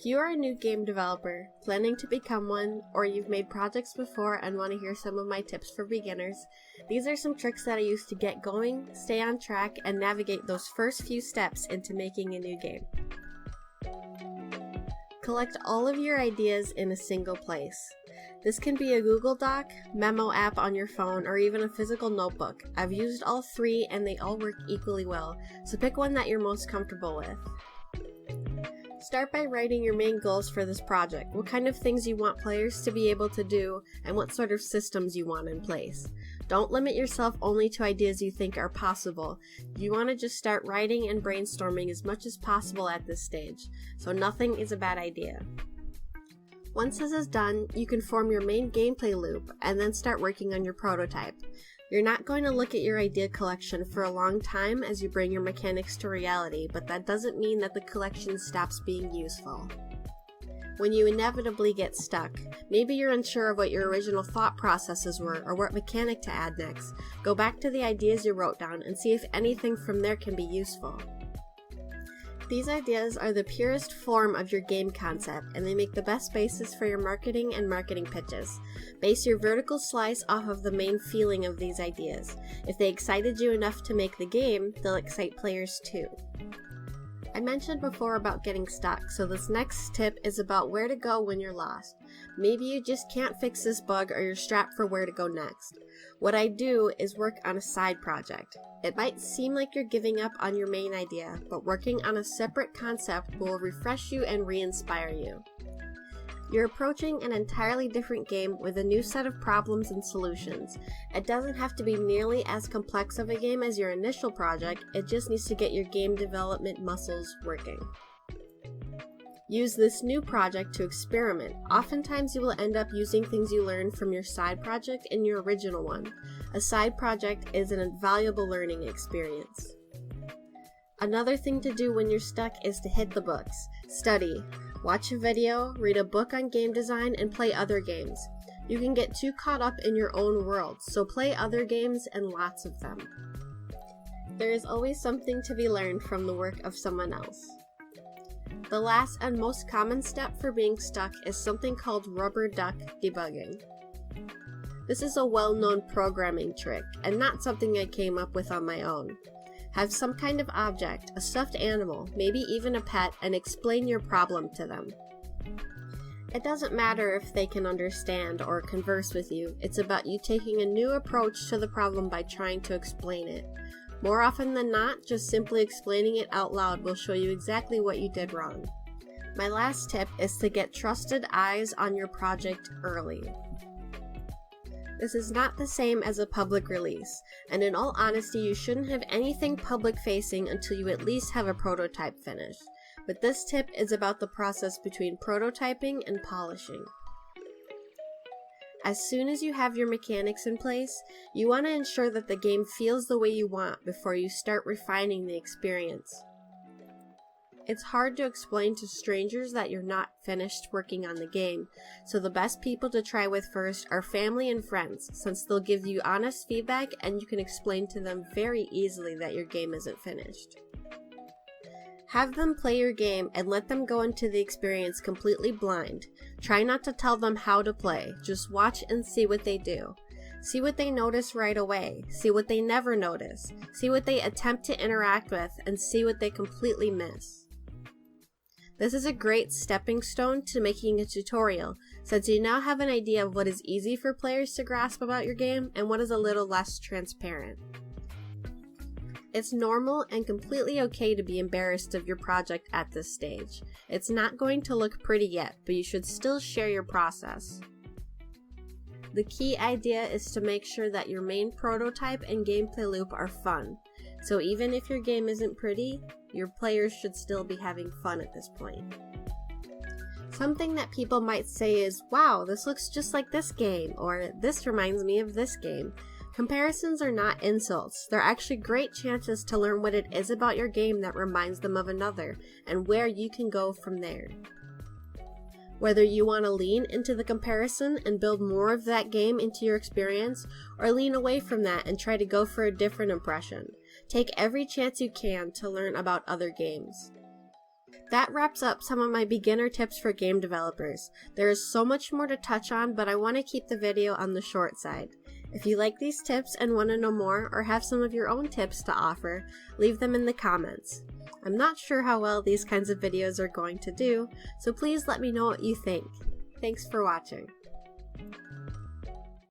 If you are a new game developer, planning to become one, or you've made projects before and want to hear some of my tips for beginners, these are some tricks that I use to get going, stay on track, and navigate those first few steps into making a new game. Collect all of your ideas in a single place. This can be a Google Doc, memo app on your phone, or even a physical notebook. I've used all three and they all work equally well, so pick one that you're most comfortable with. Start by writing your main goals for this project, what kind of things you want players to be able to do, and what sort of systems you want in place. Don't limit yourself only to ideas you think are possible. You want to just start writing and brainstorming as much as possible at this stage, so nothing is a bad idea. Once this is done, you can form your main gameplay loop and then start working on your prototype. You're not going to look at your idea collection for a long time as you bring your mechanics to reality, but that doesn't mean that the collection stops being useful. When you inevitably get stuck, maybe you're unsure of what your original thought processes were or what mechanic to add next, go back to the ideas you wrote down and see if anything from there can be useful. These ideas are the purest form of your game concept, and they make the best basis for your marketing and marketing pitches. Base your vertical slice off of the main feeling of these ideas. If they excited you enough to make the game, they'll excite players too. I mentioned before about getting stuck, so this next tip is about where to go when you're lost. Maybe you just can't fix this bug or you're strapped for where to go next. What I do is work on a side project. It might seem like you're giving up on your main idea, but working on a separate concept will refresh you and re-inspire you. You're approaching an entirely different game with a new set of problems and solutions. It doesn't have to be nearly as complex of a game as your initial project, it just needs to get your game development muscles working. Use this new project to experiment. Oftentimes you will end up using things you learned from your side project in your original one. A side project is an invaluable learning experience. Another thing to do when you're stuck is to hit the books. Study. Watch a video, read a book on game design, and play other games. You can get too caught up in your own world, so play other games and lots of them. There is always something to be learned from the work of someone else. The last and most common step for being stuck is something called rubber duck debugging. This is a well-known programming trick, and not something I came up with on my own. Have some kind of object, a stuffed animal, maybe even a pet, and explain your problem to them. It doesn't matter if they can understand or converse with you, it's about you taking a new approach to the problem by trying to explain it. More often than not, just simply explaining it out loud will show you exactly what you did wrong. My last tip is to get trusted eyes on your project early. This is not the same as a public release, and in all honesty, you shouldn't have anything public-facing until you at least have a prototype finished. But this tip is about the process between prototyping and polishing. As soon as you have your mechanics in place, you want to ensure that the game feels the way you want before you start refining the experience. It's hard to explain to strangers that you're not finished working on the game, so the best people to try with first are family and friends, since they'll give you honest feedback and you can explain to them very easily that your game isn't finished. Have them play your game and let them go into the experience completely blind. Try not to tell them how to play, just watch and see what they do. See what they notice right away, see what they never notice, see what they attempt to interact with, and see what they completely miss. This is a great stepping stone to making a tutorial, since you now have an idea of what is easy for players to grasp about your game and what is a little less transparent. It's normal and completely okay to be embarrassed of your project at this stage. It's not going to look pretty yet, but you should still share your process. The key idea is to make sure that your main prototype and gameplay loop are fun. So even if your game isn't pretty, your players should still be having fun at this point. Something that people might say is, wow, this looks just like this game, or this reminds me of this game. Comparisons are not insults. They're actually great chances to learn what it is about your game that reminds them of another, and where you can go from there. Whether you want to lean into the comparison and build more of that game into your experience, or lean away from that and try to go for a different impression. Take every chance you can to learn about other games. That wraps up some of my beginner tips for game developers. There is so much more to touch on, but I want to keep the video on the short side. If you like these tips and want to know more or have some of your own tips to offer, leave them in the comments. I'm not sure how well these kinds of videos are going to do, so please let me know what you think. Thanks for watching.